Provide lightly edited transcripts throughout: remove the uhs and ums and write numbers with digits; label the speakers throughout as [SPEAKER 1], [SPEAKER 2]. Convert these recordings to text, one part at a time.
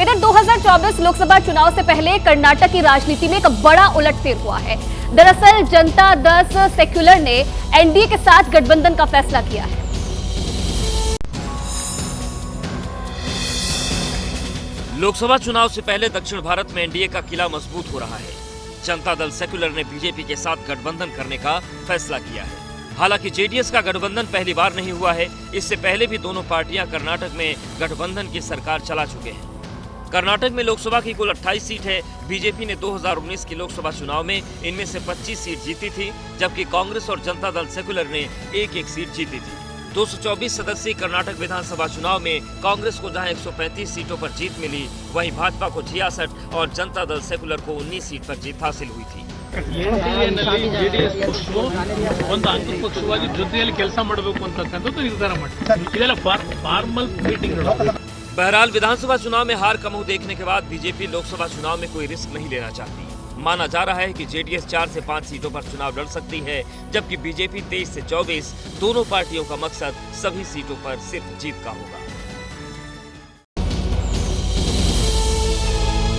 [SPEAKER 1] इधर 2024 लोकसभा चुनाव से पहले कर्नाटक की राजनीति में एक बड़ा उलटफेर हुआ है। दरअसल जनता दल सेक्युलर ने एनडीए के साथ गठबंधन का फैसला किया है।
[SPEAKER 2] लोकसभा चुनाव से पहले दक्षिण भारत में एनडीए का किला मजबूत हो रहा है। जनता दल सेक्युलर ने बीजेपी के साथ गठबंधन करने का फैसला किया है। हालांकि जेडीएस का गठबंधन पहली बार नहीं हुआ है। इससे पहले भी दोनों पार्टियां कर्नाटक में गठबंधन की सरकार चला चुके हैं। कर्नाटक में लोकसभा की कुल 28 सीट है। बीजेपी ने 2019 की लोकसभा चुनाव में इनमें से 25 सीट जीती थी, जबकि कांग्रेस और जनता दल सेक्युलर ने एक सीट जीती थी। 224 सदस्यीय कर्नाटक विधानसभा चुनाव में कांग्रेस को जहां 135 सीटों पर जीत मिली, वहीं भाजपा को 66 और जनता दल सेक्युलर को 19 सीट पर जीत हासिल हुई थी।
[SPEAKER 3] ಜೆಡಿಎಸ್ ಪಕ್ಷವು ಒಂದು ಅಂಗಪಕ್ಷವಾಗಿ ಜೊತೆಯಲ್ಲಿ ಕೆಲಸ ಮಾಡಬೇಕು ಅಂತಕ್ಕಂಥದ್ದು ನಿರ್ಧಾರ ಮಾಡಿದೆ। ಇದೆಲ್ಲ ಫಾರ್ಮಲ್ ಮೀಟಿಂಗ್ಗಳು।
[SPEAKER 2] बहरहाल विधानसभा चुनाव में हार का मुंह देखने के बाद बीजेपी लोकसभा चुनाव में कोई रिस्क नहीं लेना चाहती। माना जा रहा है कि जेडीएस 4 से 5 सीटों पर चुनाव लड़ सकती है, जबकि बीजेपी 23 से 24। दोनों पार्टियों का मकसद सभी सीटों पर सिर्फ जीत का होगा।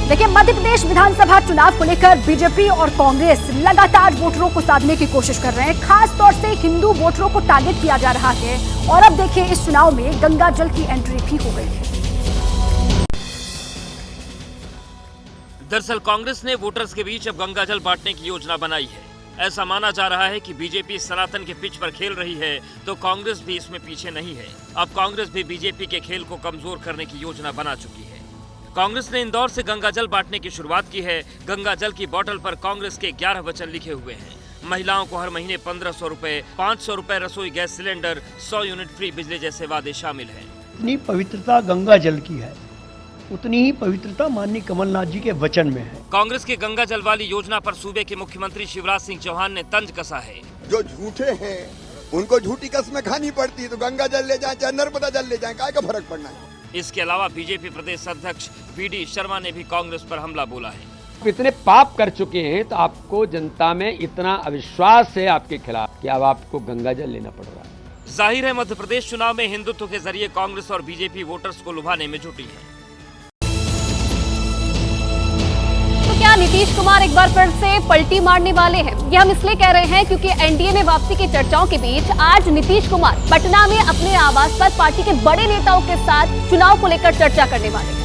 [SPEAKER 4] देखिए, मध्य प्रदेश विधानसभा चुनाव को लेकर बीजेपी और कांग्रेस लगातार वोटरों को साधने की कोशिश कर रहे हैं। खास तौर से हिंदू वोटरों को टारगेट किया जा रहा है। और अब देखिए, इस चुनाव में गंगा जल की एंट्री भी हो गई है।
[SPEAKER 2] दरअसल कांग्रेस ने वोटर्स के बीच अब गंगा जल बांटने की योजना बनाई है। ऐसा माना जा रहा है कि बीजेपी सनातन के पिच पर खेल रही है, तो कांग्रेस भी इसमें पीछे नहीं है। अब कांग्रेस भी बीजेपी के खेल को कमजोर करने की योजना बना चुकी है। कांग्रेस ने इंदौर से गंगा जल बांटने की शुरुआत की है। गंगा जल की बोतल पर कांग्रेस के 11 वचन लिखे हुए हैं। महिलाओं को हर महीने 1500 रुपए, 500 रुपए रसोई गैस सिलेंडर, 100 यूनिट फ्री बिजली जैसे वादे शामिल हैं।
[SPEAKER 5] जितनी पवित्रता गंगा जल की है, उतनी ही पवित्रता माननीय कमलनाथ जी के वचन में है।
[SPEAKER 2] कांग्रेस के गंगा जल वाली योजना पर सूबे के मुख्यमंत्री शिवराज सिंह चौहान ने तंज कसा है।
[SPEAKER 6] जो झूठे हैं उनको झूठी कसमें खानी पड़ती है, तो गंगा जल ले जाए चाहे नर्मदा जल ले जाए, काय का फर्क पड़ना है।
[SPEAKER 2] इसके अलावा बीजेपी प्रदेश अध्यक्ष वीडी शर्मा ने भी कांग्रेस पर हमला बोला है।
[SPEAKER 7] इतने पाप कर चुके हैं तो आपको जनता में इतना अविश्वास है आपके खिलाफ कि अब आपको गंगा जल लेना पड़ रहा है।
[SPEAKER 2] जाहिर है मध्य प्रदेश चुनाव में हिंदुत्व के जरिए कांग्रेस और बीजेपी वोटर्स को लुभाने में जुटी है।
[SPEAKER 1] तो क्या नीतीश कुमार एक बार फिर से पलटी मारने वाले हैं? ये हम इसलिए कह रहे हैं क्योंकि एनडीए में वापसी की चर्चाओं के बीच आज नीतीश कुमार पटना में अपने आवास पर पार्टी के बड़े नेताओं के साथ चुनाव को लेकर चर्चा करने वाले हैं।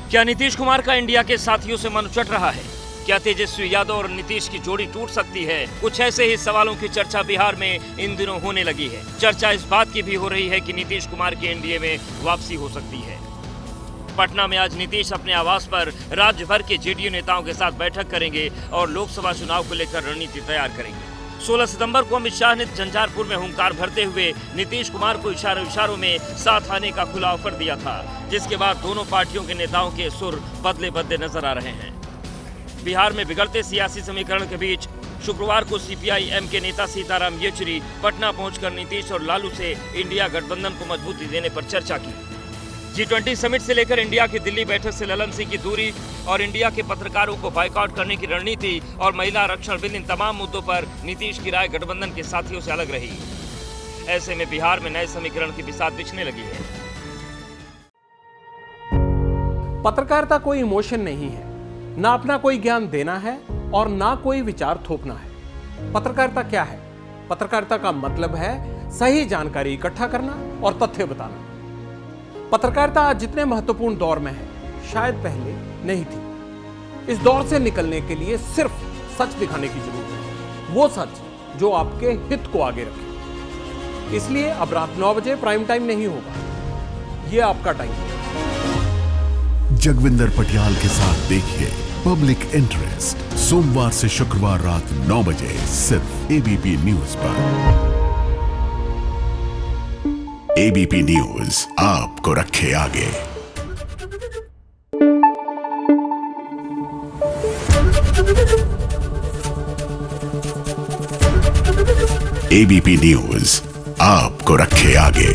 [SPEAKER 2] क्या नीतीश कुमार का इंडिया के साथियों से मन उचट रहा है? क्या तेजस्वी यादव और नीतीश की जोड़ी टूट सकती है? कुछ ऐसे ही सवालों की चर्चा बिहार में इन दिनों होने लगी है। चर्चा इस बात की भी हो रही है कि नीतीश कुमार की एनडीए में वापसी हो सकती है। पटना में आज नीतीश अपने आवास पर राज्य भर के जेडीयू नेताओं के साथ बैठक करेंगे और लोकसभा चुनाव को लेकर रणनीति तैयार करेंगे। 16 सितंबर को अमित शाह ने झंझारपुर में हुंकार भरते हुए नीतीश कुमार को इशारों में साथ आने का खुला ऑफर दिया था, जिसके बाद दोनों पार्टियों के नेताओं के सुर बदले नजर आ रहे हैं। बिहार में बिगड़ते सियासी समीकरण के बीच शुक्रवार को सीपीआई एम के नेता सीताराम येचुरी पटना पहुंचकर नीतीश और लालू से इंडिया गठबंधन को मजबूती देने पर चर्चा की। G20 समिट से लेकर इंडिया की दिल्ली बैठक से ललन सिंह की दूरी और इंडिया के पत्रकारों को बायकॉट करने की रणनीति और महिला आरक्षण बिल, इन तमाम मुद्दों पर नीतीश की राय गठबंधन के साथियों से अलग रही। ऐसे में बिहार में नए समीकरण की बिसात बिछने लगी है।
[SPEAKER 8] पत्रकारिता कोई इमोशन नहीं है, ना अपना कोई ज्ञान देना है और ना कोई विचार थोपना है। पत्रकारिता क्या है? पत्रकारिता का मतलब है सही जानकारी इकट्ठा करना और तथ्य बताना। पत्रकारिता आज जितने महत्वपूर्ण दौर में है, शायद पहले नहीं थी। इस दौर से निकलने के लिए सिर्फ सच दिखाने की जरूरत है, वो सच जो आपके हित को आगे रखे। इसलिए अब रात 9 बजे प्राइम टाइम नहीं होगा, ये आपका टाइम है।
[SPEAKER 9] जगविंदर पटियाल के साथ देखिए पब्लिक इंटरेस्ट, सोमवार से शुक्रवार रात 9 बजे सिर्फ एबीपी न्यूज पर। एबीपी न्यूज आपको रखे आगे। एबीपी न्यूज आपको रखे आगे।